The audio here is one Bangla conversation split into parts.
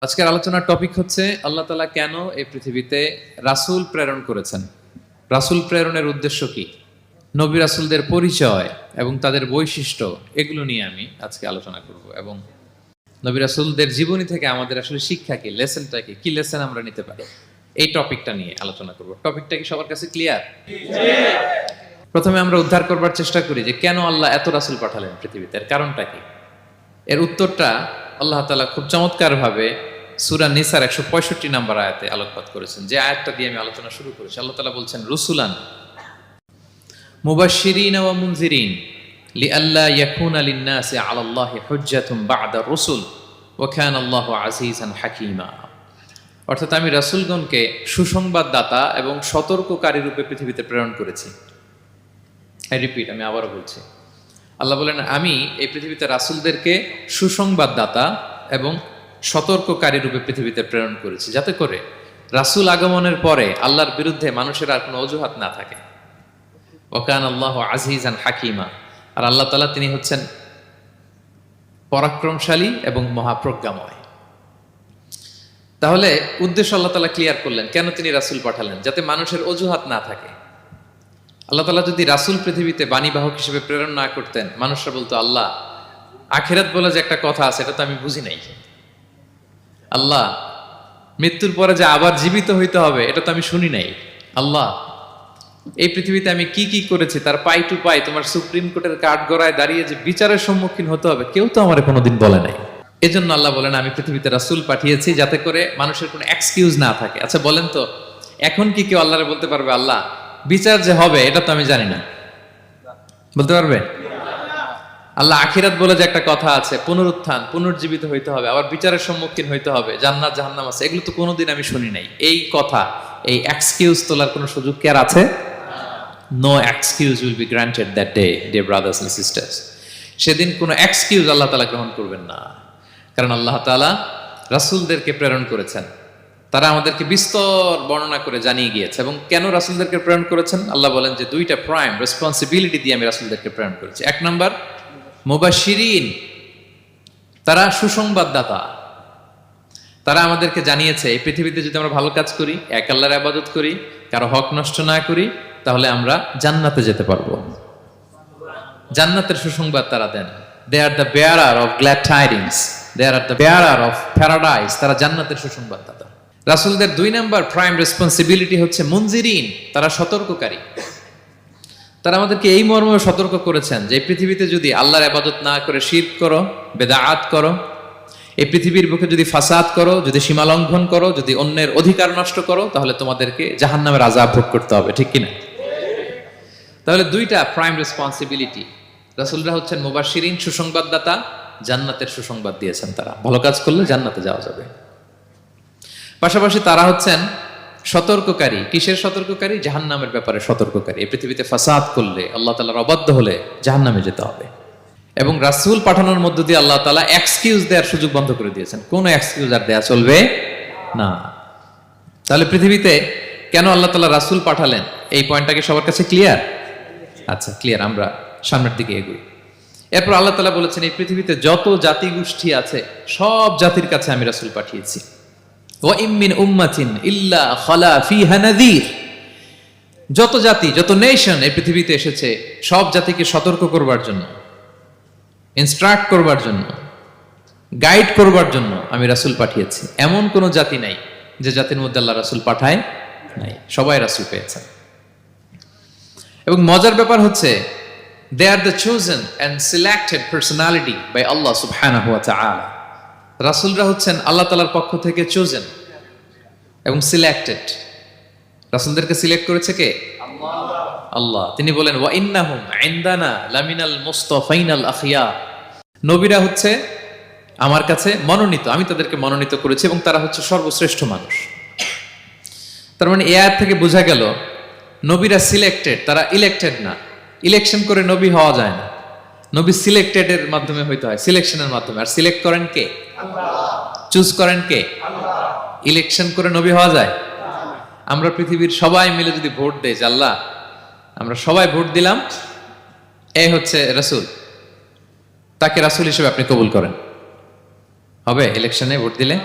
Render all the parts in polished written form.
আজকের আলোচনার টপিক হচ্ছে আল্লাহ তাআলা কেন এই পৃথিবীতে রাসূল প্রেরণ করেছেন। রাসূল প্রেরণের উদ্দেশ্য কি, নবী রাসূলদের পরিচয় এবং তাদের বৈশিষ্ট্য, এগুলো নিয়ে আমি আজকে আলোচনা করব। এবং নবী রাসূলদের জীবনী থেকে আমাদের আসলে শিক্ষা কি, লেসনটা কি, কি লেসন আমরা নিতে পারি, এই টপিকটা নিয়ে আলোচনা করব। টপিকটা কি সবার কাছে ক্লিয়ার? প্রথমে আমরা উদ্ধার করবার চেষ্টা করি যে কেন আল্লাহ এত রাসূল পাঠালেন পৃথিবীতে, এর কারণটা কি। এর উত্তরটা আল্লাহ তাআলা খুব চমৎকার ভাবে সূরা নিসার 165 নম্বর আয়াতে আলোকপাত করেছেন, যে আয়াতটা দিয়ে আমি আলোচনা শুরু করেছি। আল্লাহ তাআলা বলছেন, রুসুলান মুবাশশিরিন ওয়া মুনজিরিন লিআল্লা ইয়াকুনা লিন-নাসি আলাল্লাহি হুজ্জাতুন বা'দা রুসুল ওয়া কানা আল্লাহু আজিজান হাকীমা। অর্থাৎ আমি রাসূলগণকে সুসংবাদদাতা এবং সতর্ককারী রূপে পৃথিবীতে প্রেরণ করেছি। আমি আবারও বলছি, আল্লাহ বলেন আমি এই পৃথিবীতে রাসূলদেরকে সুসংবাদদাতা এবং সতর্ককারী রূপে পৃথিবীতে প্রেরণ করেছি, যাতে করে রাসূল আগমনের পরে আল্লাহর বিরুদ্ধে মানুষের আর কোনো অজুহাত না থাকে। ওয়া কানা আল্লাহু আজিজান হাকীমা, আর আল্লাহ তাআলা তিনি হচ্ছেন পরাক্রমশালী এবং মহাপ্রজ্ঞাময়। তাহলে উদ্দেশ্য আল্লাহ তাআলা ক্লিয়ার করলেন, কেন তিনি রাসূল পাঠালেন, যাতে মানুষের অজুহাত না থাকে। আল্লাহ তাআলা যদি রাসূল পৃথিবীতে বাণীবাহক হিসেবে প্রেরণ না করতেন, মানুষরা বলতো আল্লাহ আখিরাত বলে যে একটা কথা আছে এটা তো আমি বুঝি নাই, আল্লাহ মৃত্যুর পরে যে আবার জীবিত হইতে হবে এটা তো আমি শুনি নাই, আল্লাহ এই পৃথিবীতে আমি কি কি করেছি তার পাই টু পাই তোমার সুপ্রিম কোর্টের কাঠগড়ায় দাঁড়িয়ে যে বিচারের সম্মুখীন হতে হবে কেউ তো আমার কোনোদিন বলে নাই। এজন্য আল্লাহ বলেন আমি পৃথিবীতে রাসূল পাঠিয়েছি যাতে করে মানুষের কোনো এক্সকিউজ না থাকে। আচ্ছা বলেন তো, এখন কি কেউ আল্লাহরে বলতে পারবে আল্লাহ বিচার যে হবে এটা তো আমি জানি না? বলতে পারবে? আল্লাহ আখিরাত বলে যে একটা কথা আছে, পুনরুত্থান, পুনর্জীবিত হইতে হবে, আবার বিচারের সম্মুখীন হইতে হবে, জান্নাত জাহান্নাম আছে, এগুলো তো কোনোদিন আমি শুনি নাই। এই কথা, এই এক্সকিউজ তোলার কোনো সুযোগ কি আর আছে? No excuse will be granted that day, dear brothers and sisters. সেদিন কোনো এক্সকিউজ আল্লাহ তাআলা গ্রহণ করবেন না, কারণ আল্লাহ তাআলা রাসূলদেরকে প্রেরণ করেছেন, তারা আমাদেরকে বিস্তর বর্ণনা করে জানিয়ে গিয়েছে। এবং কেন রাসূলদেরকে প্রেরণ করেছেন, আল্লাহ বলেন যে দুইটা প্রাইম রেসপন্সিবিলিটি দিয়ে আমি রাসূলদেরকে প্রেরণ করেছি। এক নাম্বার মুবাশশিরিন, তারা সুসংবাদদাতা, তারা আমাদেরকে জানিয়েছে এই পৃথিবীতে যদি আমরা ভালো কাজ করি, এক আল্লাহর ইবাদত করি, কারো হক নষ্ট না করি, তাহলে আমরা জান্নাতে যেতে পারবো। জান্নাতের সুসংবাদ তারা দেন। They are the bearer of glad tidings, they are the bearer of paradise, তারা জান্নাতের সুসংবাদদাতা। রাসূলদের দুই নাম্বার প্রাইম রেসপন্সিবিলিটি হচ্ছে মুনজিরিন, তারা সতর্ককারী। তারা আমাদেরকে এই মর্মে সতর্ক করেছেন যে এই পৃথিবীতে যদি আল্লাহর ইবাদত না করে শিরক করো, বেদাআত করো, এই পৃথিবীর বুকে যদি ফাসাদ করো, যদি সীমা লঙ্ঘন করো, যদি অন্যের অধিকার নষ্ট করো, তাহলে তোমাদেরকে জাহান্নামের আযাব ভোগ করতে হবে, ঠিক কিনা? তাহলে দুইটা প্রাইম রেসপন্সিবিলিটি। রাসূলরা হচ্ছেন মুবাশশিরিন, সুসংবাদদাতা, জান্নাতের সুসংবাদ দিয়েছেন, তারা ভালো কাজ করলে জান্নাতে যাওয়া যাবে। পাশাপাশি তারা হচ্ছেন সতর্ককারী। কিসের সতর্ককারী? জাহান্নামের ব্যাপারে সতর্ককারী। এই পৃথিবীতে ফাসাদ করলে, আল্লাহ তাআলার অবাধ্য হলে জাহান্নামে যেতে হবে। এবং রাসূল পাঠানোর মধ্য দিয়ে আল্লাহ তাআলা এক্সকিউজ দেওয়ার সুযোগ বন্ধ করে দিয়েছেন, কোনো এক্সকিউজ আর দেয়া চলবে না। তাহলে পৃথিবীতে কেন আল্লাহ তাআলা রাসূল পাঠালেন, এই পয়েন্টটা কি সবার কাছে ক্লিয়ার? আচ্ছা ক্লিয়ার, আমরা সামনের দিকে এগোই। এরপর আল্লাহ তাআলা বলেছেন এই পৃথিবীতে যত জাতি গোষ্ঠী আছে সব জাতির কাছে আমি রাসূল পাঠিয়েছি। ওয়া ইম মিন উম্মাতিন ইল্লা খালা ফিহা নাযীর, যত জাতি, যত নেশন এই পৃথিবীতে এসেছে সব জাতিকে সতর্ক করবার জন্য, ইনস্ট্রাক্ট করবার জন্য, গাইড করবার জন্য আমি রাসূল পাঠিয়েছি। এমন কোন জাতি নাই যে জাতির মধ্যে আল্লাহ রাসূল পাঠায় নাই, সবাই রাসূল পেয়েছেন। এবং মজার ব্যাপার হচ্ছে they are the chosen and selected personality by Allah subhanahu wa ta'ala. রাসূলরা হচ্ছেন আল্লাহ তাআলার পক্ষ থেকে chosen এবং সিলেক্টেড। রাসূলদেরকে সিলেক্ট করেছে কে? আল্লাহ। তিনি বলেন ওয়া ইন্নাহুম ইনদানা লামিনাল মুস্তাফাইনাল আখিয়ার, নবীরা হচ্ছে আমার কাছে মনোনীত, আমি তাদেরকে মনোনীত করেছি এবং তারা হচ্ছে সর্বশ্রেষ্ঠ মানুষ। তার মানে এই আয়াত থেকে বোঝা গেল নবীরা সিলেক্টেড, তারা ইলেক্টেড না। ইলেকশন করে নবী হওয়া যায় না, নবী সিলেক্টেডের মাধ্যমে হইতে হয়, সিলেকশনের মাধ্যমে। আর সিলেক্ট করেন কে? আল্লাহ। চুজ করেন কে? আল্লাহ। ইলেকশন করে নবী হওয়া যায়? আমরা পৃথিবীর সবাই মিলে যদি ভোট দেই, আল্লাহ আমরা সবাই ভোট দিলাম, এ হচ্ছে রাসূল, তাকে রাসূল হিসেবে আপনি কবুল করেন, হবে ইলেকশনে ভোট দিলে?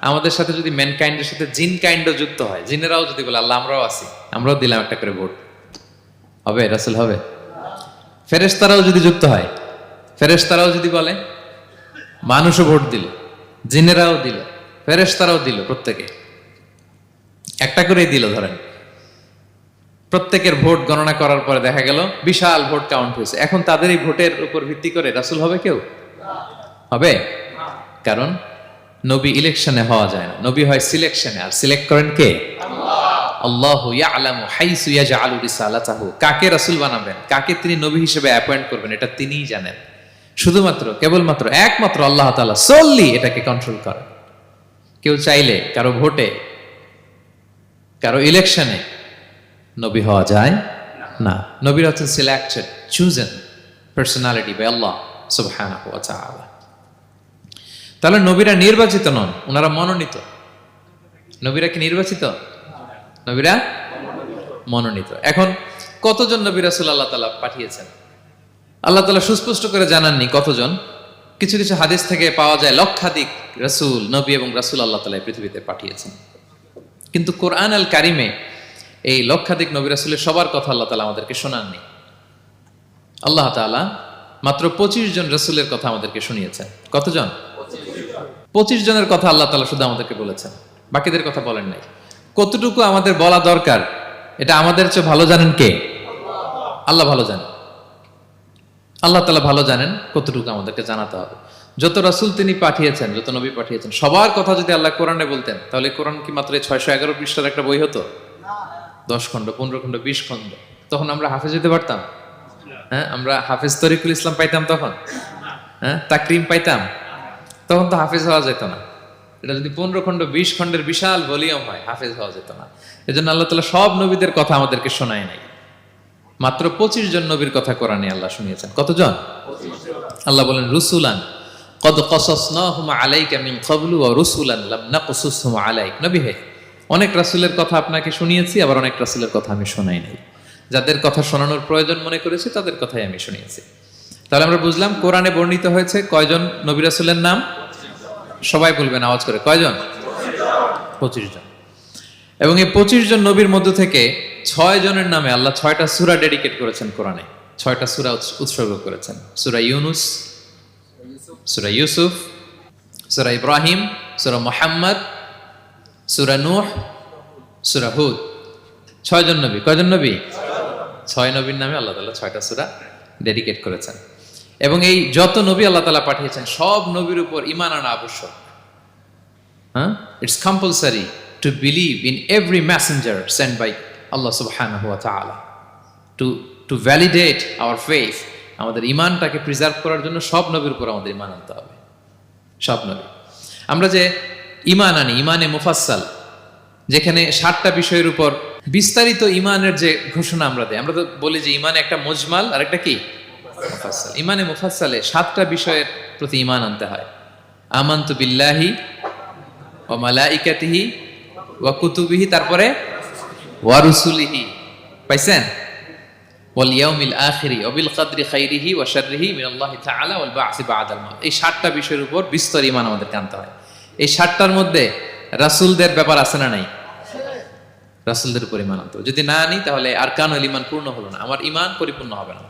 আমাদের সাথে যদি ম্যানকাইন্ডের সাথে জিন কাইন্ডও যুক্ত হয়, জিনেরাও যদি বলে আল্লাহ আমরাও আছি, আমরাও দিলাম একটা করে ভোট, হবে রাসূল হবে? ফেরেশতারাও যদি যুক্ত হয়, ফেরেশতারাও যদি বলে, মানুষও ভোট দিল, জিনেরাও দিল, ফেরেশতারাও দিল, প্রত্যেকে একটা করেই দিল, ধরেন প্রত্যেকের ভোট গণনা করার পরে দেখা গেল বিশাল ভোট কাউন্ট হয়েছে। এখন তাদের এই ভোটের উপর ভিত্তি করে রাসূল হবে কেউ? হবে? কারণ নবী ইলেকশনে হওয়া যায় না, নবী হয় সিলেকশনে। আর সিলেক্ট করেন কে? আল্লাহু ইয়ালামু হাইসু ইয়াজআলু রিসালাতাহু। কাকে রাসূল বানাবেন, কাকে তিনি নবী হিসেবে অ্যাপয়েন্ট করবেন, এটা তিনিই জানেন। শুধুমাত্র কেবলমাত্র একমাত্র আল্লাহ তাআলা solely এটাকে কন্ট্রোল করেন। কেউ চাইলে কারো ভোটে, কারো ইলেকশনে নবী হওয়া যায় না। নবীরা হচ্ছেন সিলেক্টেড, চুজেন পার্সোনালিটি বাই আল্লাহ সুবহানাহু ওয়া তাআলা। তাহলে নবীরা নির্বাচিত নন, ওনারা মনোনীত। নবীরা কি নির্বাচিত? নবীরা মনোনীত। এখন কতজন নবী রাসূল আল্লাহ তাআলা পাঠিয়েছেন? আল্লাহ তাআলা সুস্পষ্ট করে জানাননি কতজন। কিছু কিছু হাদিস থেকে পাওয়া যায় লক্ষাধিক রাসূল, নবী এবং রাসূল আল্লাহ তাআলা পৃথিবীতে পাঠিয়েছেন। কিন্তু কোরআন আল কারিমে এই লক্ষাধিক নবী রাসূলের সবার কথা আল্লাহ তাআলা আমাদেরকে শোনাননি। আল্লাহ তাআলা মাত্র 25 জন রাসূলের কথা আমাদেরকে শুনিয়েছেন। কতজন? 25 জনের কথা আল্লাহ তাআলা শুধু আমাদেরকে বলেছেন, বাকিদের কথা বলেন নাই। কতটুকু আমাদের বলা দরকার এটা আমাদের চেয়ে ভালো জানেন কে? আল্লাহ ভালো জানেন। আল্লাহ তাআলা ভালো জানেন কতটুকু আমাদেরকে জানাতে হবে। যত রাসূল তিনি পাঠিয়েছেন, যত নবী পাঠিয়েছেন, সবার কথা যদি আল্লাহ কোরআনে বলতেন, তাহলে কোরআন কি মাত্র 611 পৃষ্ঠার একটা বই হতো? 10 খণ্ড, 15 খণ্ড, 20 খণ্ড। তখন আমরা হাফেজ হতে পারতাম? হ্যাঁ, আমরা হাফেজ তরিকুল ইসলাম পাইতাম তখন? হ্যাঁ, তাকরিম পাইতাম? তখন তো হাফেজ হওয়া যেত না। এটা যদি 15 খণ্ড, 20 খণ্ডের বিশাল ভলিউম হয়, হাফেজ হওয়া যেত না। এজন্য আল্লাহ তাআলা সব নবীদের কথা আমাদেরকে শোনায় নাই। মাত্র 25 জন নবীর কথা কোরআনে আল্লাহ শুনিয়েছেন। কতজন? আল্লাহ বলেন রুসুলান কদ কসাসনাহুম আলাইকা মিন ক্বাবলু ওয়া রুসুলান লাম নাকসুসহুম আলাইক। নবী হে, অনেক রাসূলের কথা আপনাকে শুনিয়েছি, আবার অনেক রাসূলের কথা আমি শোনাই নাই। যাদের কথা শোনানোর প্রয়োজন মনে করেছি তাদের কথাই আমি শুনিয়েছি। তাহলে আমরা বুঝলাম কোরআনে বর্ণিত হয়েছে কয়জন নবী রাসূলের নাম? সবাই বলবেন আওয়াজ করে, কয়জন? 25 জন। এবং এই 25 জন নবীর মধ্য থেকে 6 জনের নামে আল্লাহ 6টা সূরা ডেডিকেট করেছেন কোরআনে। 6টা সূরা উৎসর্গ করেছেন। সূরা ইউনুস, সূরা ইউসুফ, সূরা ইব্রাহিম, সূরা মুহাম্মদ, সূরা নূহ, সূরা হুদ। 6 জন নবী। কয়জন নবী? 6 নবীর নামে আল্লাহ তাআলা 6টা সূরা ডেডিকেট করেছেন। এবং এই যত নবী আল্লাহ তাআলা পাঠিয়েছেন, সব নবীর উপর ঈমান আনা আবশ্যক। হ্যাঁ, it's compulsory to believe in every messenger sent by Allah subhanahu wa ta'ala to validate our faith. আমাদের ঈমানটাকে প্রিজার্ভ করার জন্য সব নবীর উপর আমাদের ঈমান আনতে হবে, সব নবী। আমরা যে ঈমান আনি, ঈমানে মুফাসসাল, যেখানে 7টা বিষয়ের উপর বিস্তারিত ঈমানের যে ঘোষণা আমরা দেই, আমরা তো বলি যে ঈমানে একটা মুজমাল আর একটা কি মুফাসসাল। ঈমানে মুফাসসালে 7টা বিষয়ের প্রতি ঈমান আনতে হয়। আমানতু বিল্লাহি ওয়া মালাইকাতিহি ওয়া কুতুবিহি, তারপরে ওয়া রুসুলিহি, পাইছেন? ওয়াল ইয়াউমিল আখিরি ওয়া বিল কদরি খাইরিহি ওয়া শাররিহি মিনাল্লাহি তাআলা ওয়াল বা'সি বা'দাল মাউত। এই 7টা বিষয়ের উপর বিস্তর ঈমান আমাদেরকে আনতে হয়। এই 7টার মধ্যে রাসূলদের ব্যাপার আছে না নাই? রাসূলদের উপর ঈমান আনতে হবে। যদি না আনি তাহলে আরকানুল ঈমান পূর্ণ হলো না, আমার ঈমান পরিপূর্ণ হবে না।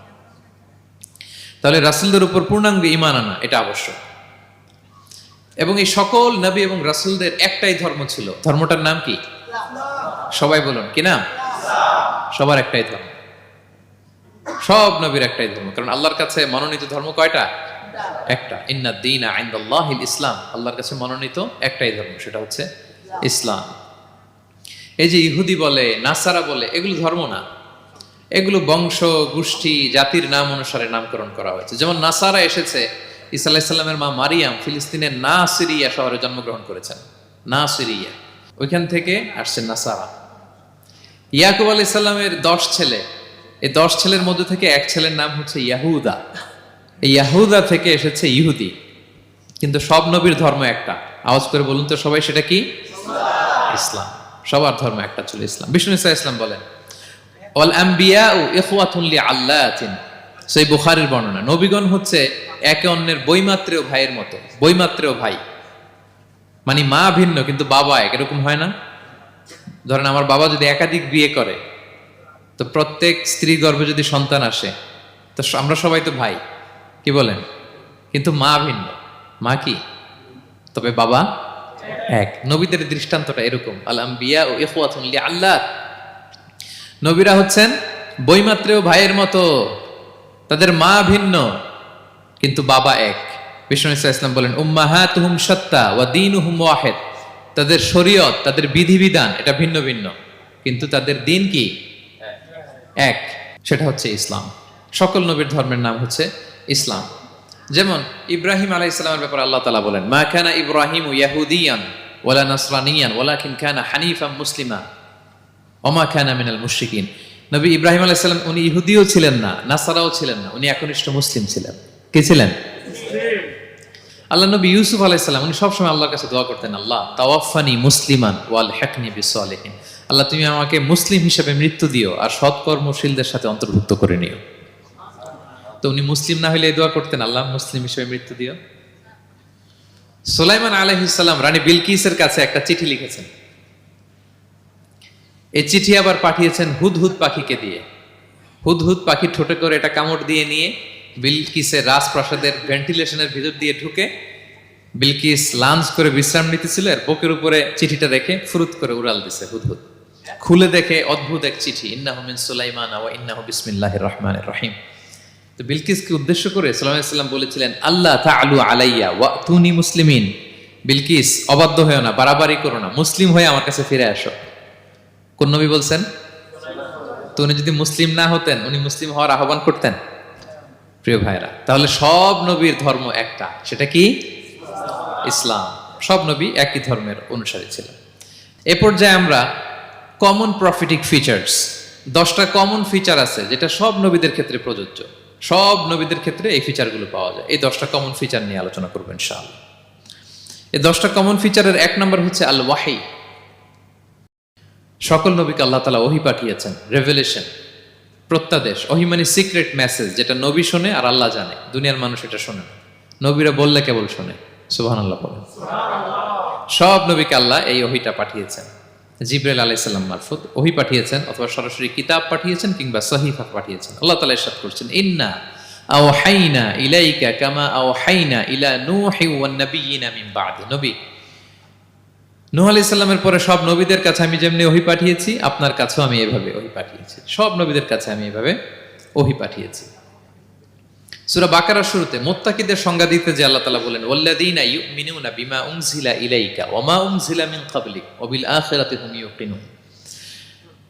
তাহলে রাসূলদের উপর পূর্ণাঙ্গ ঈমান আনা এটা আবশ্যক। এবং এই সকল নবী এবং রাসূলদের একটাই ধর্ম ছিল। ধর্মটার নাম কি? সবাই বলুন, কি নাম? সবার একটাই ধর্ম, সব নবীর একটাই ধর্ম। কারণ আল্লাহর কাছে মনোনীত ধর্ম কয়টা? একটা। ইন্নাদ দীনা ইনদাল্লাহিল ইসলাম। আল্লাহর কাছে মনোনীত একটাই ধর্ম, সেটা হচ্ছে ইসলাম। এই যে ইহুদি বলে, নাসারা বলে, এগুলো ধর্ম না, এগুলো বংশ, গোষ্ঠী, জাতির নাম অনুসারে নামকরণ করা হয়েছে। যেমন নাসারা এসেছে, ঈসা আলাইহিস সালামের মা মারিয়াম ফিলিস্তিনের নাসিরিয়া শহরে জন্মগ্রহণ করেছেন। নাসিরিয়া, ওইখান থেকে আসছে নাসারা। ইয়াকুব আলাইহিস সালামের 10 ছেলে, এই 10 ছেলের মধ্যে থেকে এক ছেলের নাম হচ্ছে ইয়াহুদা। এই ইয়াহুদা থেকে এসেছে ইহুদি। কিন্তু সব নবীর ধর্ম একটা। আওয়াজ করে বলুন তো সবাই, সেটা কি? ইসলাম। সবার ধর্ম একটা ছিল, ইসলাম। বিষ্ণু ইসা ইসলাম বলেন, ওয়াল আম্বিয়াউ ইখওয়াতুন লিআল্লাতিন। সেই বুখারীর বর্ণনা, নবীগণ হচ্ছে একে অন্যের বৈমাত্রেয় ভাইয়ের মতো। বৈমাত্রেয় ভাই মানে মা ভিন্ন কিন্তু বাবা এক, এরকম হয় না? ধরেন আমার বাবা যদি একাধিক বিয়ে করে, তো প্রত্যেক স্ত্রী গর্ভে যদি সন্তান আসে, তো আমরা সবাই তো ভাই, কি বলেন? কিন্তু মা ভিন্ন। মা কি? তবে বাবা এক। নবীদের দৃষ্টান্তটা এরকম, আল আম্বিয়া ও ইখওয়াতুন লিআল্লাহ। নবীরা হচ্ছেন বৈমাত্রেয় ভাইয়ের মতো, তাদের মা ভিন্ন কিন্তু বাবা এক। বিষ্ণু ইসলাম বলেন উম্মাহাতুহুম শাত্তা ওয়া দীনুহুম ওয়াহিদ। তাদের শরীয়ত, তাদের বিধিবিধান এটা ভিন্ন ভিন্ন, কিন্তু তাদের দিন কি? এক, সেটা হচ্ছে ইসলাম। সকল নবীর ধর্মের নাম হচ্ছে ইসলাম। যেমন ইব্রাহিম আলাইহিস সালামের ব্যাপারে আল্লাহ তাআলা বলেন মা কানা ইব্রাহিমু ইয়াহুদিয়ান ওয়ালা নাসরানিয়ান ওয়ালাকিন কানা হানিফাম মুসলিমা ওয়া মা কানা মিনাল মুশরিকিন। নবী ইব্রাহিম আলাইহিস সালাম উনি ইহুদিও ছিলেন না, নাসারাও ছিলেন না, উনি একনিষ্ঠ মুসলিম ছিলেন। কি ছিলেন? আল্লাহ নবী ইউসুফ আলাইহিস সালাম উনি সবসময় আল্লাহর কাছে দোয়া করতেন, আল্লাহ তাওয়াফানি মুসলিমান ওয়াল হিকনি বিসসালিহিন। আল্লাহ তুমি আমাকে মুসলিম হিসেবে মৃত্যু দিও আর সৎকর্মশীলদের সাথে অন্তর্ভুক্ত করে নিও। তো উনি মুসলিম না হলে এই দোয়া করতেন, আল্লাহ মুসলিম হিসেবে মৃত্যু দিও। সুলাইমান আলাইহিস সালাম রানী বিলকিসের কাছে একটা চিঠি লিখেছেন। এই চিঠি আবার পাঠিয়েছেন হুদহুদ পাখিকে দিয়ে। হুদহুদ পাখি ঠোঁটে করে এটা কামড় দিয়ে নিয়ে বিলকিসের রাজপ্রাসাদের ভেন্টিলেশনের ভিতর দিয়ে ঢুকে বিলকিস লাঞ্চ করে বিশ্রাম নিতেছিল, এর বুকের উপরে চিঠিটা রেখে ফুরুত করে উড়াল দিছে হুদহুদ। খুলে দেখে অদ্ভুত এক চিঠি, ইন্নাহু মিন সুলাইমান ওয়া ইন্নাহু বিসমিল্লাহির রহমানির রহিম। তো বিলকিসকে উদ্দেশ্য করে সাল্লাল্লাহু আলাইহি ওয়াসাল্লাম বলেছিলেন আল্লাহ তাআলু আলাইয়া ওয়াতুনি মুসলিমিন। বিলকিস অবাধ্য হয়েও না, বাড়াবাড়ি করো না, মুসলিম হয়ে আমার কাছে ফিরে আসো। কোন নবী বলছেন? তো উনি যদি মুসলিম না হতেন, উনি মুসলিম হওয়ার আহ্বান করতেন? প্রিয় ভাইরা, তাহলে সব নবীর ধর্ম একটা, সেটা কি? ইসলাম। সব নবী একই ধর্মের অনুসারী ছিলেন। এ পর্যায়ে আমরা কমন প্রফিটিক ফিচার্স, 10টা কমন ফিচার আছে যেটা সব নবীদের ক্ষেত্রে প্রযোজ্য। সব নবীদের ক্ষেত্রে এই ফিচারগুলো পাওয়া যায়। এই 10টা কমন ফিচার নিয়ে আলোচনা করবো ইনশাআল্লাহ। এই 10টা কমন ফিচারের 1 নম্বর হচ্ছে আল ওয়াহি। সকল নবীকে আল্লাহ তাআলা ওহী পাঠিয়েছেন, রেভেলেশন, প্রত্যাদেশ। ওহী মানে সিক্রেট মেসেজ, যেটা নবী শোনে আর আল্লাহ জানে, দুনিয়ার মানুষ এটা শোনে না। নবীরা বললে কেবল শোনে। সুবহানাল্লাহ বলেন। সব নবীকে আল্লাহ এই ওহীটা পাঠিয়েছেন। জিবরাইল আলাইহিস সালাম মারফত ওহী পাঠিয়েছেন, অথবা সরাসরি কিতাব পাঠিয়েছেন, কিংবা সহিফা পাঠিয়েছেন। আল্লাহ তাআলা ইরশাদ করছেন ইন্না আওহাইনা ইলাইকা কামা আওহাইনা ইলা নূহি ওয়ান নাবিয়িনা মিন বাদি। নবী নূহ আলাইহিস সালামের পরে সব নবীদের কাছে আমি যেমনি ওহী পাঠিয়েছি, আপনার কাছেও আমি এভাবে ওহী পাঠিয়েছি। সব নবীদের কাছে আমি এভাবে ওহী পাঠিয়েছি। সূরা বাকারার শুরুতে মুত্তাকিদের সংজ্ঞা দিতে যে আল্লাহ তাআলা বলেন ওয়াল্লাযীনা ইউমিনুনা বিমা উনজিলা ইলাইকা ওয়া মা উনজিলা মিন ক্বাবলিক ওয়া বিল আখিরাতি হুম ইউকিনুন।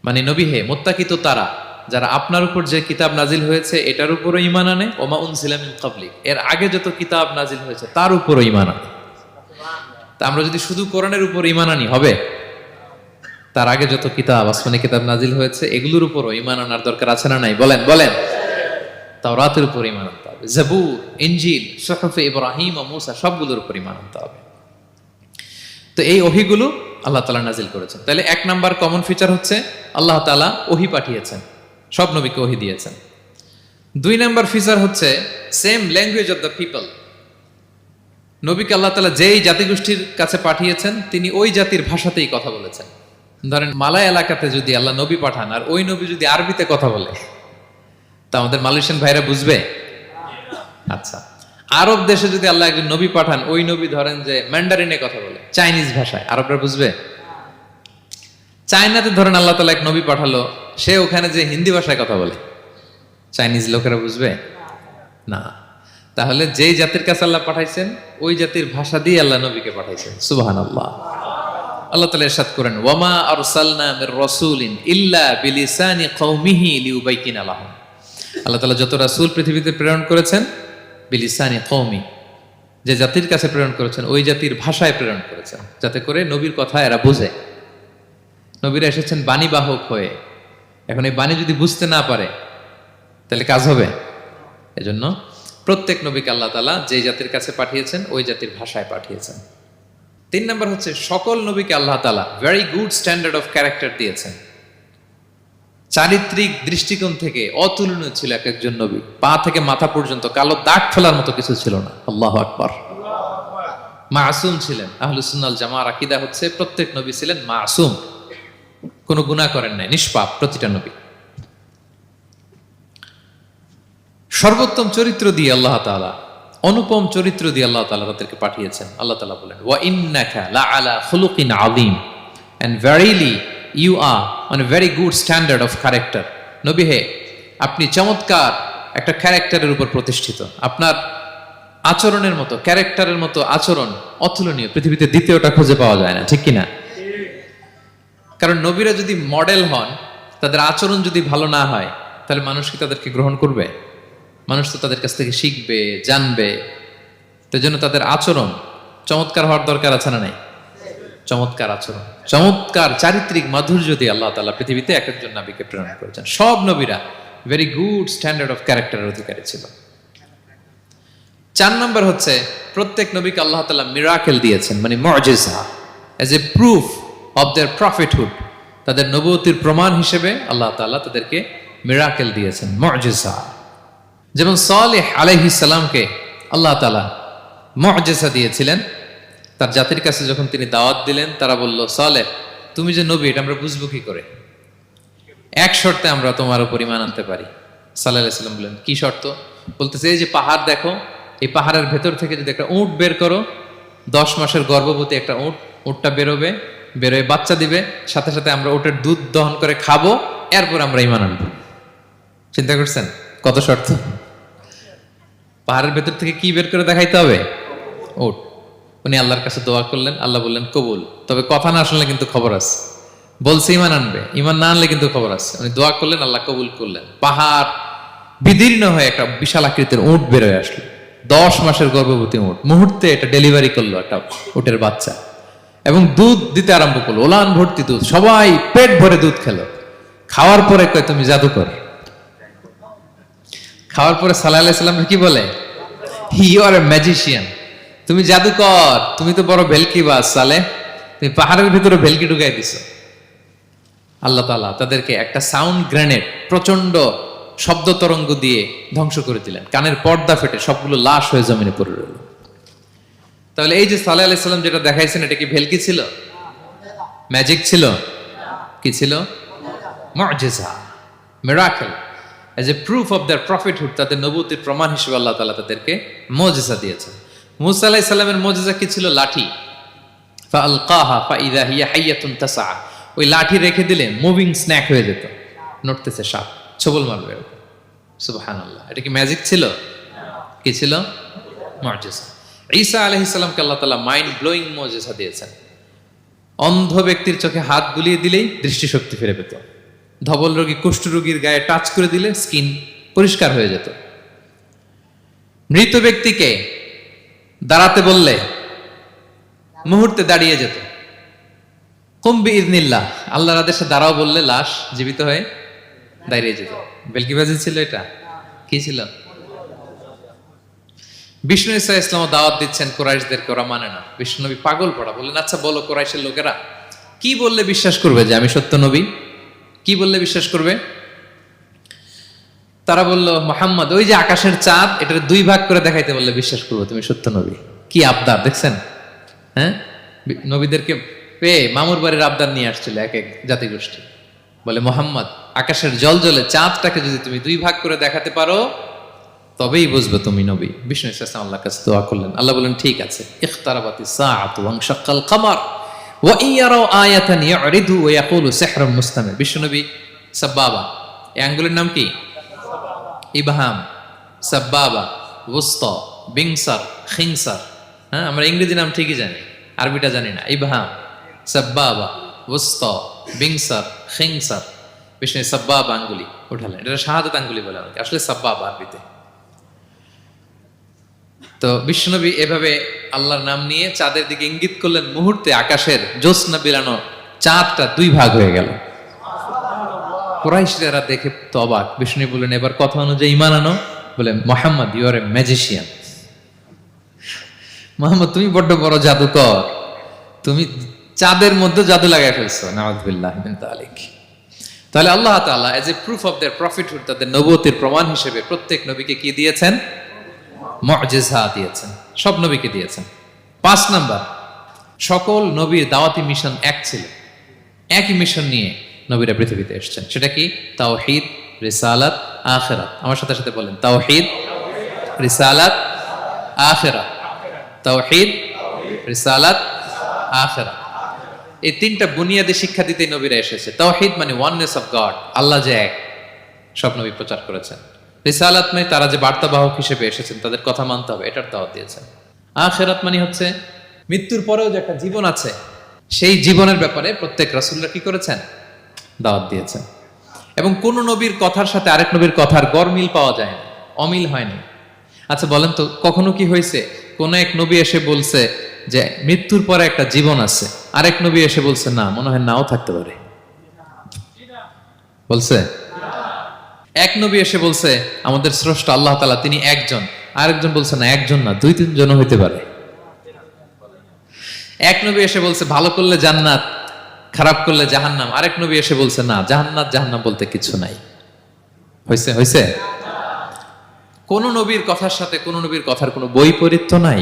মানে নবী হে, মুত্তাকি তো তারা যারা আপনার উপর যে কিতাব নাজিল হয়েছে এটার উপরও ঈমান আনে, ওয়া মা উনজিলা মিন ক্বাবলিক, এর আগে যত কিতাব নাজিল হয়েছে তার উপরও ঈমান আনে। তা আমরা যদি শুধু কোরআনের উপর ঈমান আনি হবে? তার আগে যত কিতাব, আসমানি কিতাব নাজিল হয়েছে এগুলোর উপরও ঈমান আনার দরকার আছে না নাই? বলেন বলেন। তাওরাতের উপর ঈমান আনতে হবে, জাবুর, ইনজিল, সুহুফে ইব্রাহিম ও মূসা সবগুলোর উপর ঈমান আনতে হবে। তো এই ওহীগুলো আল্লাহ তাআলা নাজিল করেছেন। তাহলে 1 নাম্বার কমন ফিচার হচ্ছে আল্লাহ তাআলা ওহী পাঠিয়েছেন, সব নবীকে ওহী দিয়েছেন। 2 নাম্বার ফিচার হচ্ছে same language of the people. নবীকে আল্লাহ তাআলা যেই জাতিগোষ্ঠীর কাছে পাঠিয়েছেন তিনি ওই জাতির ভাষাতেই কথা বলেছেন। ধরেন মালয় এলাকাতে যদি আল্লাহ নবী পাঠান আর ওই নবী যদি আরবিতে কথা বলে, তা আমাদের মালয়েশিয়ান ভাইরা বুঝবে? আচ্ছা, আরব দেশে যদি আল্লাহ একজন নবী পাঠান, ওই নবী ধরেন যে ম্যান্ডারিনে কথা বলে, চাইনিজ ভাষায়, আরবরা বুঝবে? চায়নাতে ধরেন আল্লাহ তাআলা এক নবী পাঠালো, সে ওখানে যে হিন্দি ভাষায় কথা বলে, চাইনিজ লোকেরা বুঝবে না। তাহলে যেই জাতির কাছে আল্লাহ পাঠাইছেন ওই জাতির ভাষা দিয়ে আল্লাহ নবীকে পাঠাইছেন। সুবহানাল্লাহ। আল্লাহ তাআলা ইরশাদ করেন ওয়ামা আরসালনা মির রাসূলিন ইল্লা বিলিসানি কওমিহি লিউবাইয়িনা লাহুম। আল্লাহ তাআলা যত রাসূল পৃথিবীতে প্রেরণ করেছেন বিলিসানি কওমি, যে জাতির কাছে প্রেরণ করেছেন ওই জাতির ভাষায় প্রেরণ করেছেন, যাতে করে নবীর কথা এরা বুঝে। নবীরা এসেছেন বাণীবাহক হয়ে, এখন এই বাণী যদি বুঝতে না পারে তাহলে কাজ হবে? এজন্য প্রত্যেক নবীকে আল্লাহ তাআলা যে জাতির কাছে পাঠিয়েছেন ওই জাতির ভাষায় পাঠিয়েছেন। 3 নাম্বার হচ্ছে সকল নবীকে আল্লাহ তাআলা very good standard of character দিয়েছেন। চারিত্রিক দৃষ্টিকোণ থেকে অতুলনীয় ছিল এক একজন নবী। পা থেকে মাথা পর্যন্ত কালো দাগ ফেলার মতো কিছু ছিল না। আল্লাহু আকবার। মাসুম ছিলেন। আহলুস সুন্নাহ ওয়াল জামাআর আকীদা হচ্ছে প্রত্যেক নবী ছিলেন মাসুম, কোনো গুনাহ করেন নাই, নিষ্পাপ প্রতিটা নবী। সর্বোত্তম চরিত্র দিয়ে আল্লাহ তাআলা, অনুপম চরিত্র দিয়ে আল্লাহ তাআলা তাদেরকে পাঠিয়েছেন। আল্লাহ তাআলা বলেন, ওয়া ইন্নাকা লাআলা খুলুকিন আযীম, and verily you are on a very good standard of character. নবী হে, আপনি চমৎকার একটা ক্যারেক্টারের উপর প্রতিষ্ঠিত। আপনার আচরণের মতো, ক্যারেক্টারের মতো আচরণ অতুলনীয়, পৃথিবীতে দ্বিতীয়টা খুঁজে পাওয়া যায় না, ঠিক কিনা? কারণ নবীরা যদি মডেল হন, তাদের আচরণ যদি ভালো না হয়, তাহলে মানুষ কি তাদেরকে গ্রহণ করবে? মানুষ তো তাদের কাছ থেকে শিখবে, জানবে। তো জন্য তাদের আচরণ চমৎকার হওয়ার দরকার আছে না নাই? চমৎকার আচরণ, চমৎকার চারিত্রিক মাধুর্য দিয়ে আল্লাহ তাআলা পৃথিবীতে এক একজন নবীকে প্রেরণ করেছেন। সব নবীরা ভেরি গুড স্ট্যান্ডার্ড অফ ক্যারেক্টারের অধিকারী ছিল। 4 নম্বর হচ্ছে, প্রত্যেক নবীকে আল্লাহ তাআলা মিরাকেল দিয়েছেন, মানে মুআজিজা, as a proof of their prophethood. তাদের নবুয়তির প্রমাণ হিসেবে আল্লাহ তাআলা তাদেরকে মিরাকেল দিয়েছেন, মুআজিজা। যেমন সালেহ আলাইহিস সালামকে আল্লাহ তাআলা মুআজিজা দিয়েছিলেন। তার জাতির কাছে যখন তিনি দাওয়াত দিলেন, তারা বলল, সালেহ তুমি যে নবী এটা আমরা বুঝবো কি করে? এক শর্তে আমরা তোমার উপর ঈমান আনতে পারি। সাল্লাল্লাহু আলাইহি সাল্লাম বললেন, কি শর্ত? বলতেছে, এই যে পাহাড় দেখো, এই পাহাড়ের ভেতর থেকে যদি একটা উট বের করো, 10 মাসের গর্ভবতী একটা উটটা বেরোবে, বেরোয় বাচ্চা দিবে, সাথে সাথে আমরা উটের দুধ দহন করে খাবো, এরপর আমরা ঈমান আনবো। চিন্তা করছেন কত শর্ত? পাহাড়ের ভেতর থেকে কি বের করে দেখাইতে হবে? উট। উনি আল্লাহর কাছে দোয়া করলেন, আল্লাহ বললেন কবুল, তবে কথা না শুনলে কিন্তু খবর আছে। বলছে ঈমান আনবে, ঈমান না আনলে কিন্তু খবর আছে। উনি দোয়া করলেন, আল্লাহ কবুল করলেন। পাহাড় বিদীর্ণ হয়ে একটা বিশাল আকৃতির উট বেরোয় আসলো, 10 মাসের গর্ভবতী উট। মুহূর্তে এটা ডেলিভারি করলো একটা উটের বাচ্চা, এবং দুধ দিতে আরম্ভ করলো, ওলান ভর্তি দুধ। সবাই পেট ভরে দুধ খেলো। খাওয়ার পরে কয়, তুমি জাদুকর। খাওয়ার পরে সাল্লাল্লাহু আলাইহি সাল্লাম কি বলে? ইউ আর এ ম্যাজিশিয়ান, তুমি জাদুকর, তুমি তো বড় ভেলকিবাজ সালেহ, তুমি পাহাড়ের ভিতরে ভেলকি ঢুকাই দিছো। আল্লাহ তাআলা তাদেরকে একটা সাউন্ড গ্রেনেড, প্রচন্ড শব্দ তরঙ্গ দিয়ে ধ্বংস করে দিলেন। কানের পর্দা ফেটে সবগুলো লাশ হয়ে জমিনে পড়ে রইল। তাহলে এই যে সালেহ আলাইহিস সালাম যেটা দেখাইছেন, এটা কি ভেলকি ছিল? ম্যাজিক ছিল? কি ছিল? মুআজিজা, miracle, as a proof of their prophethood. তাদের নবুয়তির প্রমাণ হিসেবে আল্লাহ তাআলা তাদেরকে মুআজিজা দিয়েছেন। মূসা আলাইহিস সালামের মুআজিজা কি ছিল? লাঠি। ফাআলকাহা ফাইযা হিয়া হাইয়াতুন তাসআ। ওই লাঠি রেখে দিলে মুভিং স্ন্যাক হয়ে যেত, নড়তেছে সাপ, ছবল মারবে। সুবহানাল্লাহ। এটা কি ম্যাজিক ছিল? কি ছিল? মুআজিজা। ঈসা আলাইহিস সালামকে আল্লাহ তাআলা মাইন্ড ব্লোয়িং মুআজিজা দিয়েছেন। অন্ধ ব্যক্তির চোখে হাত বুলিয়ে দিলেই দৃষ্টিশক্তি ফিরে পেত। ধবল রোগী, কুষ্ঠ রোগীর গায়ে টাচ করে দিলে স্কিন পরিষ্কার হয়ে যেত। মৃত ব্যক্তিকে দাঁড়াতে বললে মুহূর্তে দাঁড়িয়ে যেত। কুম বিইযনিল্লাহ, আল্লাহর আদেশে দাঁড়াও বললে লাশ জীবিত হয়ে দাঁড়িয়ে যেত। বেলকিবাজি ছিল এটা? কি ছিল? বিষ্ণু ঈসা ইসলাম দাওয়াত দিচ্ছেন কুরাইশদেরকে, ওরা মানে না। বিষ্ণু নবী পাগল পড়া, বললেন, আচ্ছা বলো কুরাইশের লোকেরা কি বললে বিশ্বাস করবে যে আমি সত্য নবী? কি বললে বিশ্বাস করবে? তারা বলল, মুহাম্মদ, ওই যে আকাশের চাঁদ, এটার 2 ভাগ করে দেখাইতে বললে বিশ্বাস করবো তুমি সত্য নবী। কি আবদার দেখছেন? হ্যাঁ, নবীদেরকে পেয়ে মামুর বাড়ির আবদার নিয়ে আসছিল এক এক জাতিগোষ্ঠী। বলে, মুহাম্মদ, আকাশের জলজলে চাঁদটাকে যদি তুমি 2 ভাগ করে দেখাতে পারো, তবেই বুঝবে তুমি নবী। বিষ্ণু ইসলাম আল্লাহর কাছে দোয়া করলেন, আল্লাহ বললেন, ঠিক আছে। ইখতারাবাতিস সাআতু ওয়ানশাক্কাল কমার ওয়া ইয়ারাউ আয়াতান ইয়ারিদু ওয়া ইয়াকুলু সিহরুম মুস্তামির। বিষ্ণু নবী সাব্বাবা, এই আঙ্গুলের নাম কি? ইবহাম, সাব্বাবা, ওয়ুসতা, বিংসার, খিনসার। হ্যাঁ, আমরা ইংরেজি নাম ঠিকই জানি, আরবিটা জানি না। ইবহাম, সাব্বাবা, ওয়ুসতা, বিংসার, খিনসার। বিষ্ণু সাব্বাবা আঙ্গুলি উঠালেন। এটা শাহাদাত আঙ্গুলি বলে আমাকে, আসলে সাব্বাবা আরবিতে। তো বিশ্বনবী এভাবে আল্লাহর নাম নিয়ে চাঁদের দিকে ইঙ্গিত করলেন, মুহূর্তে আকাশের জ্যোৎস্না বিলানো চাঁদটা 2 ভাগ হয়ে গেল। কুরাইশরা দেখে তো অবাক। বিষ্ণু বললেন, এবার কথা অনুযায়ী ঈমান আনো। বলে, Muhammad, you are a magician. Muhammad, তুমি বড্ড বড় জাদুকর, তুমি চাঁদের মধ্যে জাদু লাগাই ফেলছো। নাউযুবিল্লাহি মিন যালিক। তাহলে আল্লাহ তাআলা age a proof of their prophethood, তাদের নবুয়তির প্রমাণ হিসেবে প্রত্যেক নবীকে কি দিয়েছেন? মুআজিজা দিয়েছেন, সব নবীকে দিয়েছেন। 5 নাম্বার, সকল নবীর দাওয়াতি মিশন এক ছিল, একই মিশন নিয়ে নবীরা পৃথিবীতে এসেছেন। সেটা কি? তাওহীদ, রিসালাত, আখিরাত। আমার সাথে সাথে বলেন, তাওহীদ, রিসালাত, আখিরাত। তাওহীদ, রিসালাত, আখিরাত। এই তিনটা বুনিয়াদী শিক্ষা দিতে নবীরা এসেছে। তাওহীদ মানে ওয়াননেস অফ গড, আল্লাহ যে এক, সব নবী প্রচার করেছেন। রিসালাত মানে তারা যে বার্তাবাহক হিসেবে এসেছেন তাদের কথা মানতে হবে, এটার দাওয়াত দিয়েছেন। আখিরাত মানে হচ্ছে মৃত্যুর পরেও যে একটা জীবন আছে, সেই জীবনের ব্যাপারে প্রত্যেক রাসূলরা কি করেছেন? দাওয়াত দিয়েছেন। এবং কোন নবীর কথার সাথে আরেক নবীর কথার গরমিল পাওয়া যায় না, অমিল হয়নি। আচ্ছা বলেন তো, কখনো কি হয়েছে কোন এক নবী এসে বলছে যে মৃত্যুর পরে একটা জীবন আছে, আরেক নবী এসে বলছে না, মনে হয় নাও থাকতে পারে? বলছে? এক নবী এসে বলছে আমাদের স্রষ্টা আল্লাহ তাআলা তিনি একজন, আরেকজন বলছে না একজন না, 2-3 জন হইতে পারে। এক নবী এসে বলছে ভালো করলে জান্নাত, খারাপ করলে জাহান্নাম, আরেক নবী এসে বলছে না, জান্নাত জাহান্নাম বলতে কিছু নাই। হইছে? হইছে? কোন নবীর কথার সাথে কোন নবীর কথার কোনো বৈপরীত্য নাই,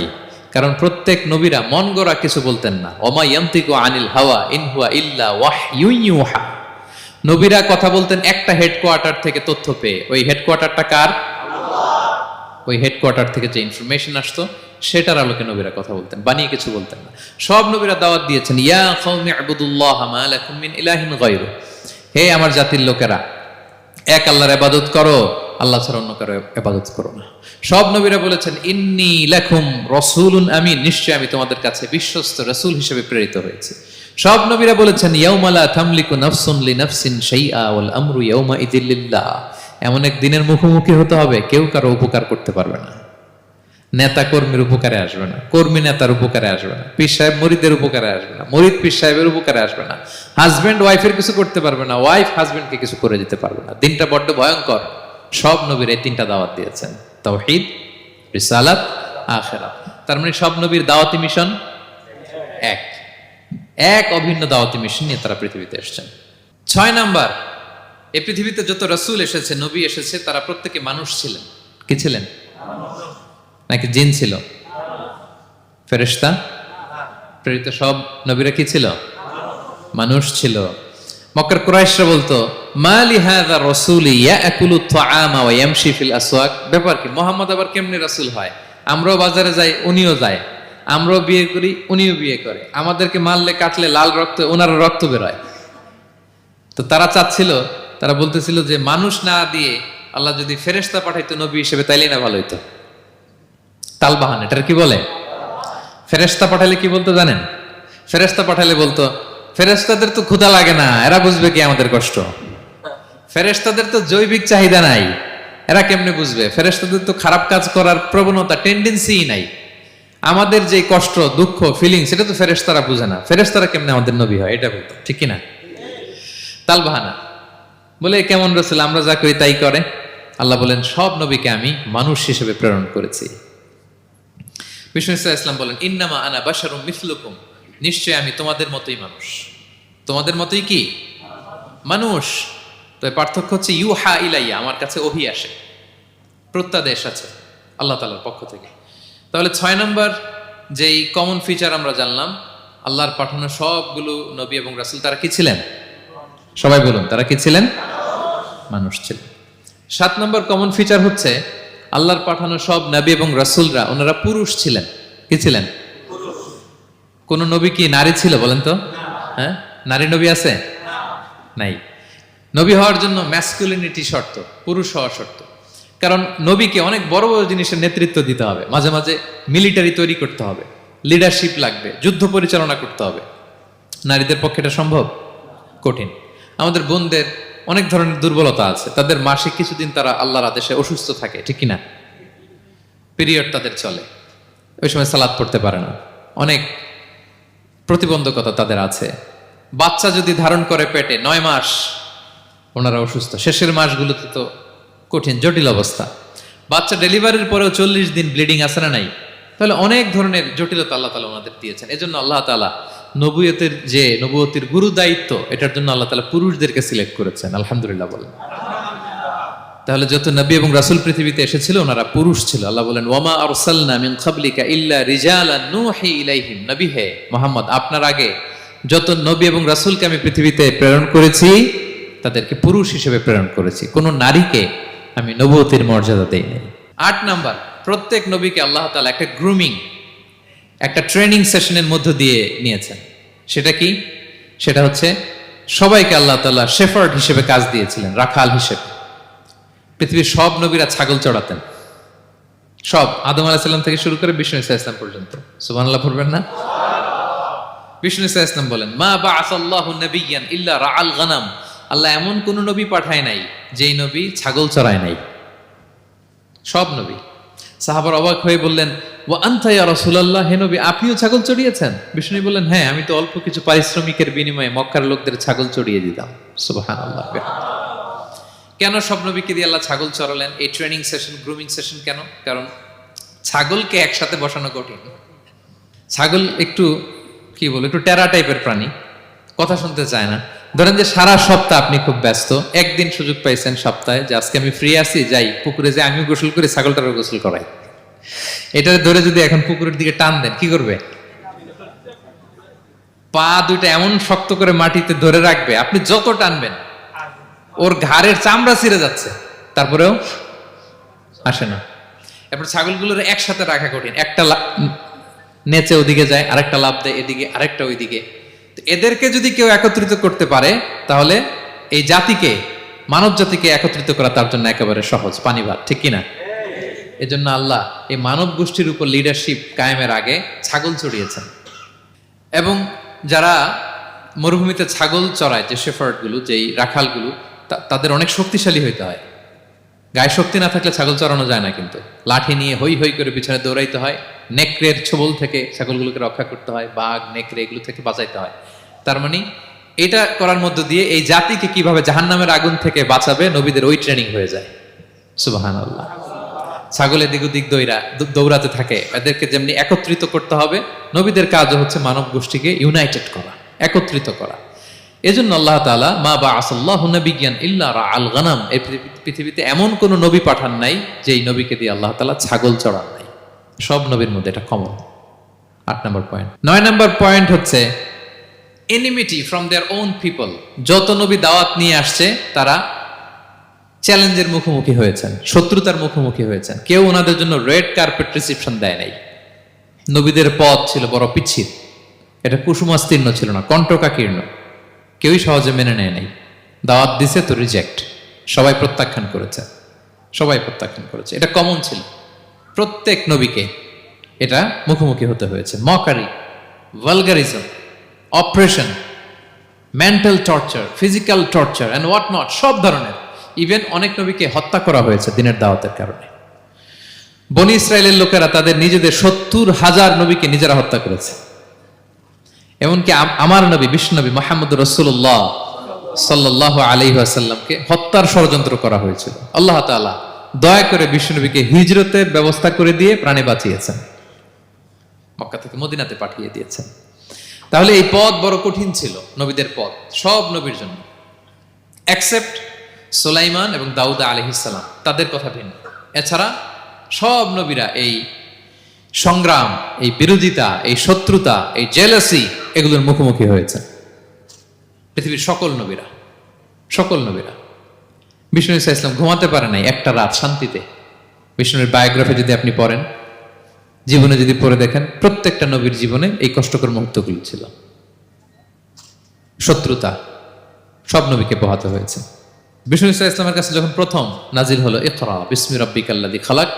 কারণ প্রত্যেক নবীরা মন গড়া কিছু বলতেন না। ওমা ইয়ান্তিকু আনিল হাওয়া ইন হুয়া ইল্লা ওয়াহয়ুন ইউহা। নবীরা কথা বলতেন একটা হেডকোয়ার্টার থেকে তথ্য পেয়ে। ওই হেডকোয়ার্টারটা কার? ওই হেডকোয়ার্টার থেকে যে ইনফরমেশন আসতো সেটার আলোকে নবীরা কথা বলতেন, বানিয়ে কিছু বলতেন না। সব নবীরা দাওয়াত দিয়েছেন, ইয়া কওমি ইবুদুল্লাহ মা লাকুম মিন ইলাহিন গায়রু। হে আমার জাতির লোকেরা, এক আল্লাহর ইবাদত করো, আল্লাহ ছাড়া অন্য কারো ইবাদত করো না। সব নবীরা বলেছেন ইন্নী লাকুম রাসূলুন আমিন, নিশ্চয় আমি তোমাদের কাছে বিশ্বস্ত রাসূল হিসেবে প্রেরিত হয়েছি। সব নবীরা বলেছেন ইয়াউমা লা তামলিকু নাফসুন লিনাফসিন শাইআ ওয়াল আমরু ইয়াউমা ইযিল লিল্লাহ। এমন এক দিনের মুখোমুখি হতে হবে কেউ কারো উপকার করতে পারবে না। নেতা কর্মীর উপকারে আসবে না, কর্মী নেতার উপকারে আসবে না, পীর সাহেব মুরিদের উপকারে আসবে না, মুরিদ পীর সাহেবের উপকারে আসবে না, হাজবেন্ড ওয়াইফের কিছু করতে পারবে না, ওয়াইফ হাজবেন্ডকে কিছু করে দিতে পারবে না। দিনটা বড্ড ভয়ঙ্কর। সব নবীর এই তিনটা দাওয়াত দিয়েছেন, তাওহীদ, রিসালাত, আখিরাত। তার মানে সব নবীর দাওয়াতি মিশন এক, এক অভিন্ন দাওয়াতি মিশন নিয়ে তারা পৃথিবীতে এসেছেন। 6 নাম্বার, এই পৃথিবীতে যত রাসূল এসেছে, নবী এসেছে, তারা প্রত্যেকে মানুষ ছিলেন। কি ছিলেন? নাকি জিন ছিল? ফেরেশতা? প্রেরিত সব নবীরা কি ছিল? মানুষ ছিল। মক্কার কুরাইশরা বলতো মা লিহাযা রাসূলি ইয়াকুলু আত-তাআমা ওয়া ইয়ামশি ফিল আসওয়াক। ব্যাপার কি, মুহাম্মদ আবার কেমনে রাসূল হয়? আমরাও বাজারে যাই, উনিও যায়, আমরাও বিয়ে করি, উনিও বিয়ে করে, আমাদেরকে মারলে কাটলে লাল রক্ত, ওনার রক্ত বেরোয়। তো তারা চাচ্ছিল, তারা বলতেছিল যে মানুষ না দিয়ে আল্লাহ যদি ফেরেশতা পাঠাইতো নবী হিসেবে তাইলেই না ভালো হইতো। তালবাহান, এটার কি বলে? ফেরেশতা পাঠালে কি বলতো জানেন? ফেরেশতা পাঠালে বলতো ফেরেশতাদের তো ক্ষুধা লাগে না, এরা বুঝবে কি আমাদের কষ্ট? ফেরেশতাদের তো জৈবিক চাহিদা নাই, এরা কেমনে বুঝবে? ফেরেশতাদের তো খারাপ কাজ করার প্রবণতা, টেন্ডেন্সিই নাই। আমাদের যে কষ্ট, দুঃখ, ফিলিং, সেটা তো ফেরেশতারা বুঝে না, ফেরেশতারা কেমনে আমাদের নবী হয়? এটা বলতো, ঠিক কিনা? তালবাহানা বলে কেমন রাসূল, আমরা যা করি তাই করে। আল্লাহ বলেন সব নবীকে আমি মানুষ হিসেবে প্রেরণ করেছি। বিষ্ণু ইসলাম বলেন ইন্নামা আনা বাশারুম মিসলুকুম, নিশ্চয় আমি তোমাদের মতোই মানুষ। তোমাদের মতোই কি মানুষ। তো পার্থক্য হচ্ছে ইউহা ইলাইয়া, আমার কাছে ওহী আসে, প্রত্যাদেশ আছে আল্লাহ তাআলার পক্ষ থেকে। তাহলে 6 নম্বর যেই কমন ফিচার আমরা জানলাম, আল্লাহর পাঠানো সবগুলো নবী এবং রাসূল তারা কি ছিলেন? সবাই বলুন, তারা কি ছিলেন? মানুষ ছিলেন। 7 নম্বর কমন ফিচার হচ্ছে আল্লাহর পাঠানো সব নবী এবং রাসূলরা ওনারা পুরুষ ছিলেন। কি ছিলেন? কোন নবী কি নারী ছিল বলেন তো? হ্যাঁ, নারী নবী আছে? নাই। নবী হওয়ার জন্য ম্যাসকুলিনিটি শর্ত, পুরুষ হওয়া শর্ত। কারণ নবীকে অনেক বড় বড় জিনিসের নেতৃত্ব দিতে হবে, মাঝে মাঝে মিলিটারি তৈরি করতে হবে, লিডারশিপ লাগবে, যুদ্ধ পরিচালনা করতে হবে। নারীদের পক্ষে এটা সম্ভব? কঠিন। আমাদের বোনদের অনেক ধরনের দুর্বলতা আছে, তাদের মাসিক কিছুদিন তারা আল্লাহর আদেশে অসুস্থ থাকে, ঠিক কিনা? পিরিয়ড তাদের চলে, ওই সময় সালাত পড়তে পারে না, অনেক প্রতিবন্ধকতা তাদের আছে। বাচ্চা যদি ধারণ করে পেটে 9 মাস, ওনারা অসুস্থ। শেষের মাসগুলোতে তো কঠিন, জটিল অবস্থা। বাচ্চা ডেলিভারির পরেও 40 দিন ব্লিডিং আছে না নাই? তাহলে অনেক ধরনের জটিলতা আল্লাহ তাআলা ওনাদের দিয়েছেন। এজন্য আল্লাহ তাআলা নবুয়তের যে নবুয়তির গুরু দায়িত্ব, এটার জন্য আল্লাহ তাআলা পুরুষদেরকে সিলেক্ট করেছেন। আলহামদুলিল্লাহ বলেন। তাহলে যত নবী এবং রাসূল পৃথিবীতে এসেছিল ওনারা পুরুষ ছিল। আল্লাহ বলেন ওয়ামা আরসালনা মিন ক্বাবলিকা ইল্লা রিজালান নূহি ইলাইহিম, নবী হে মুহাম্মদ আপনার আগে যত নবী এবং রাসূলকে আমি পৃথিবীতে প্রেরণ করেছি তাদেরকে পুরুষ হিসেবে প্রেরণ করেছি, কোনো নারীকে আমি নবুয়তের মর্যাদা দেই নাই। 8 নাম্বার, প্রত্যেক নবীকে আল্লাহ তাআলা একটা গ্রুমিং, একটা ট্রেনিং সেশনের মধ্য দিয়ে নিয়েছেন। সেটা কি? সেটা হচ্ছে সবাইকে আল্লাহ তাআলা শেফার্ড হিসেবে কাজ দিয়েছিলেন, রাখাল হিসেবে। পৃথিবীর সব নবীরা ছাগল চড়াতেন, সব, আদম আলাইহিস সালাম থেকে শুরু করে বিষ্ণু ইসা ইসলাম পর্যন্ত। সুবহানাল্লাহ পড়বেন না? বিষ্ণু ইসা ইসলাম বলেন মা বাআসাল্লাহু নাবিয়্যান ইল্লা রাআল গানাম, আল্লাহ এমন কোন নবী পাঠায় নাই যেই নবী ছাগল চড়ায় নাই, সব নবী। সাহাবার অবাক হয়ে বললেন ওয়া আনতা ইয়া রাসূলুল্লাহ, হে নবী আপনিও ছাগল চড়িয়েছেন? বিষ্ণু বললেন হ্যাঁ, আমি তো অল্প কিছু পারিশ্রমিকের বিনিময়ে মক্কার লোকদের ছাগল চড়িয়ে দিতাম। সুবহানাল্লাহ। কেন সব নবীকে দিয়ে আল্লাহ ছাগল চড়ালেন? এই ট্রেনিং সেশন, গ্রুমিং সেশন কেন? কারণ ছাগলকে একসাথে বসানো কঠিন। ছাগল একটু কি বলে, একটু টেরা টাইপের প্রাণী, কথা শুনতে চায় না। ধরেন যে সারা সপ্তাহ আপনি খুব ব্যস্ত, একদিন সুযোগ পাইছেন সপ্তাহে যে আজকে আমি ফ্রি আছি, যাই পুকুরে যাই, আমিও গোসল করি, ছাগলটারও গোসল করাই। এটা ধরে যদি এখন পুকুরের দিকে টান দেন কি করবে? পা দুইটা এমন শক্ত করে মাটিতে ধরে রাখবে, আপনি যত টানবেন ওর ঘাড়ের চামড়া ছিঁড়ে যাচ্ছে, তারপরেও আসে না। এরপর ছাগলগুলোর একসাথে রাখা কঠিন, একটা নেচে ওদিকে যায়, আরেকটা লাফ দেয় এদিকে, আরেকটা ওইদিকে। এদেরকে যদি কেউ একত্রিত করতে পারে তাহলে এই জাতিকে, মানব জাতিকে একত্রিত করা তার জন্য একেবারে সহজ, পানি ভাত, ঠিক কিনা? এজন্য আল্লাহ এই মানব গোষ্ঠীর উপর লিডারশিপ কায়েমের আগে ছাগল চড়িয়েছেন। এবং যারা মরুভূমিতে ছাগল চড়ায়, যে শেফার্ড গুলো, যেই রাখালগুলো, তাদের অনেক শক্তিশালী হইতে হয়। গায়ে শক্তি না থাকলে ছাগল চড়ানো যায় না, কিন্তু লাঠি নিয়ে হই হই করে পিছনে দৌড়াইতে হয়, নেকড়ের ছোবল থেকে ছাগলগুলোকে রক্ষা করতে হয়, বাঘ নেকড়ে এগুলো থেকে বাঁচাইতে হয়। তার মানে এটা করার মধ্য দিয়ে এই জাতিকে কিভাবে জাহান্নামের আগুন থেকে বাঁচাবে নবীদের ওই ট্রেনিং হয়ে যায়। সুবহানাল্লাহ। ছাগল এদিক ওদিক দৌড়াতে থাকে, এদেরকে যেমনি একত্রিত করতে হবে, নবীদের কাজও হচ্ছে মানব গোষ্ঠীকে ইউনাইটেড করা, একত্রিত করা। এজন্য আল্লাহ তাআলা মা বাআসাল্লাহু নাবিয়্যান ইল্লা রাআল গানাম, এই পৃথিবীতে এমন কোন নবী পাঠান নাই যেই নবীকে দিয়ে আল্লাহ তাআলা ছাগল চড়ান নাই। সব নবীর মধ্যে এটা কমন। 8 নম্বর পয়েন্ট। 9 নম্বর পয়েন্ট হচ্ছে enmity from their own people. যত নবী দাওয়াত নিয়ে আসছে তারা চ্যালেঞ্জের মুখোমুখি হয়েছেন, শত্রুতার মুখোমুখি হয়েছেন। কেউ ওনাদের জন্য রেড কার্পেট রিসেপশন দেয় নাই। নবীদের পথ ছিল বড় পিচ্ছিল, এটা কুসুমাস্তীর্ণ ছিল না, কণ্টকাকীর্ণ। কেউই সহজে মেনে নেয় নাই। দাওয়াত দিছে তো রিজেক্ট, সবাই প্রত্যাখ্যান করেছে, সবাই প্রত্যাখ্যান করেছে। এটা কমন ছিল, প্রত্যেক নবীকে এটা মুখোমুখি হতে হয়েছে। Mockery, vulgarism, operation, mental torture, physical torture and what not, সব ধরনের। ইভেন অনেক নবীকে হত্যা করা হয়েছে দিনের দাওয়াতের কারণে। বনি ইসরায়েলের লোকেরা তাদের নিজেদের 70,000 নবীকে নিজেরা হত্যা করেছে। এমনকি আমার নবী বিশ্বনবী মুহাম্মদ রাসূলুল্লাহ সাল্লাল্লাহু আলাইহি ওয়াসাল্লামকে হত্যার ষড়যন্ত্র করা হয়েছিল। আল্লাহ তাআলা দয়া করে বিশ্বনবীকে হিজরতের ব্যবস্থা করে দিয়ে প্রাণে বাঁচিয়েছেন, মক্কা থেকে মদিনাতে পাঠিয়ে দিয়েছেন। তাহলে এই পথ বড় কঠিন ছিল, নবীদের পথ, সব নবীর জন্য, এক্সেপ্ট সুলাইমান এবং দাউদ আলাইহিস সালাম, তাদের কথা ভিন্ন। এছাড়া সব নবীরা এই সংগ্রাম, এই বিরোধিতা, এই শত্রুতা, এই জেলাসি, এগুলোর মুখোমুখি হয়েছে পৃথিবীর সকল নবীরা, সকল নবীরা। বিষ্ণু ইসা ইসলাম ঘুমাতে পারে নাই একটা রাত শান্তিতে। বিষ্ণুর বায়োগ্রাফি যদি আপনি পড়েন, জীবনে যদি পড়ে দেখেন, প্রত্যেকটা নবীর জীবনে এই কষ্টকর মুহূর্তগুলো ছিল। শত্রুতা সব নবীকে পোহাতে হয়েছে। বিষ্ণু ইসা ইসলামের কাছে যখন প্রথম নাজিল হলো ইকরা বিসমি রাব্বিকাল্লাযী খালাক,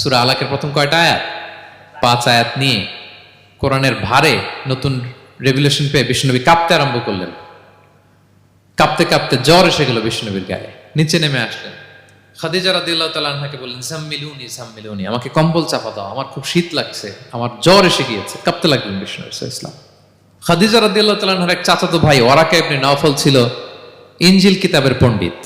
সূরা আলাকের প্রথম কয়টা আয়াত? 5 আয়াত নিয়ে কোরআনের ভারে নতুন রেভেলেশন পেয়ে বিষ্ণুনবী কাঁপতে আরম্ভ করলেন। কাঁপতে কাঁপতে জ্বর এসে গেল বিষ্ণুনবীর গায়ে, নিচে নেমে আসলেন। খাদিজা রাদিয়াল্লাহু তাআলা আনহাকে বললেন জাম্মিলুনি জাম্মিলুনি, আমাকে কম্বল চাপা দাও, আমার খুব শীত লাগছে, আমার জ্বর এসে গিয়েছে। কাঁপতে লাগলেন বিষ্ণু ইসলাম। খাদিজা রাদিয়াল্লাহু তাআলা আনহার এক চাচাতো ভাই ওয়ারাকা ইবনে নওফল ছিল ইনজিল কিতাবের পণ্ডিত।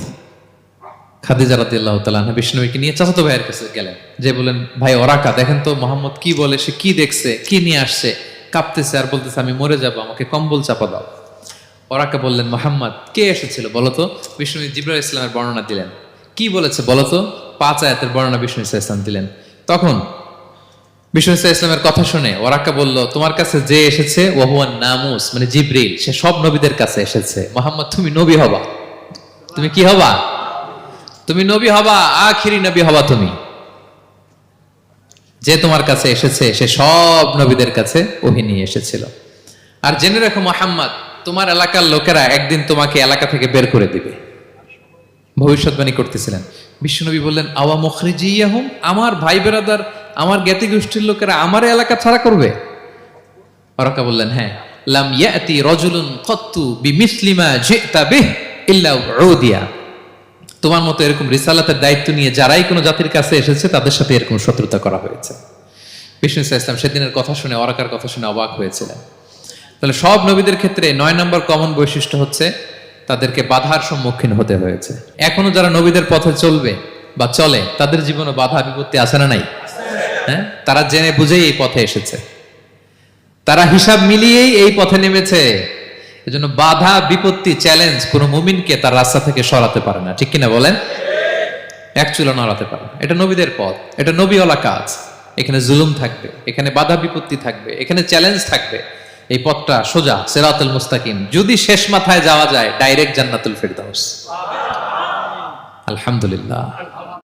খাদিজা রাদিয়াল্লাহু তাআলা আনহা বিষ্ণুকে নিয়ে চাচাতো ভাইয়ের কাছে গেলেন, যে বলেন ভাই ওরাকা দেখেন তো মুহাম্মদ কি বলে, সে কি দেখছে, কি নিয়ে আসছে, কাঁপতেছে আর বলতেছে আমি মরে যাব, আমাকে কম্বল চাপা দাও। ওরাকা বললেন মুহাম্মদ কে এসেছিল বলো তো? বিষ্ণু জিবরাইল ইসলামের বর্ণনা দিলেন। কি বলেছে বলো তো? 5 আয়াতের বর্ণনা বিষ্ণু ইসলাম দিলেন। তখন বিষ্ণু ইসলামের কথা শুনে ওরাকা বলল, তোমার কাছে যে এসেছে ওহুয়ান নামুস, মানে জিবরিল, সে সব নবীদের কাছে এসেছে। মোহাম্মদ তুমি নবী হবা, তুমি কি হবা? তুমি নবী হবা, আখিরি নবী হবা তুমি। যে তোমার কাছে এসেছে সে সব নবীদের কাছে ওহী নিয়ে এসেছিল। আর জেনে রাখো মোহাম্মদ, তোমার এলাকার লোকেরা একদিন তোমাকে এলাকা থেকে বের করে দিবে। ভবিষ্যৎবাণী করতেছিলেন। বিশ্বনবী বললেন, আওয়া মুখরিজিয়াহুম, আমার ভাই বেরাদার, আমার জ্ঞাতি গোষ্ঠীর লোকেরা আমার এলাকা ছাড়া করবে? ওরাকা বললেন, হ্যাঁ। লাম ইয়াতি রাজুলুন কত্তু বিমিসলি মা জিতা বিহি ইল্লা উদিয়া, তোমার মতো এরকম রিসালাতের দায়িত্ব নিয়ে যারাই কোনো জাতির কাছে এসেছে তাদের সাথে এরকম শত্রুতা করা হয়েছে। বিষ্ণু ইসলাম সেদিনের কথা শুনে, ওরাকার কথা শুনে অবাক হয়েছিলেন। তাহলে সব নবীদের ক্ষেত্রে 9 নম্বর কমন বৈশিষ্ট্য হচ্ছে তাদেরকে বাধার সম্মুখীন হতে হয়েছে। এখনো যারা নবীদের পথে চলবে বা চলে তাদের জীবনে বাধা বিপত্তি আছে না নাই? হ্যাঁ, তারা জেনে বুঝেই এই পথে এসেছে, তারা হিসাব মিলিয়েই এই পথে নেমেছে। এজন্য বাধা বিপত্তি চ্যালেঞ্জ কোন মুমিনকে তার রাস্তা থেকে সরাতে পারে না, ঠিক কিনা বলেন? এক চুলো নড়াতে পারে না। এটা নবীদের পথ, এটা নবীওয়ালা কাজ। এখানে জুলুম থাকবে, এখানে বাধা বিপত্তি থাকবে, এখানে চ্যালেঞ্জ থাকবে। এই পথটা সোজা, সিরাতুল মুস্তাকিম। যদি শেষ মাথায় যাওয়া যায়, ডাইরেক্ট জান্নাতুল ফিরদাউস। আলহামদুলিল্লাহ।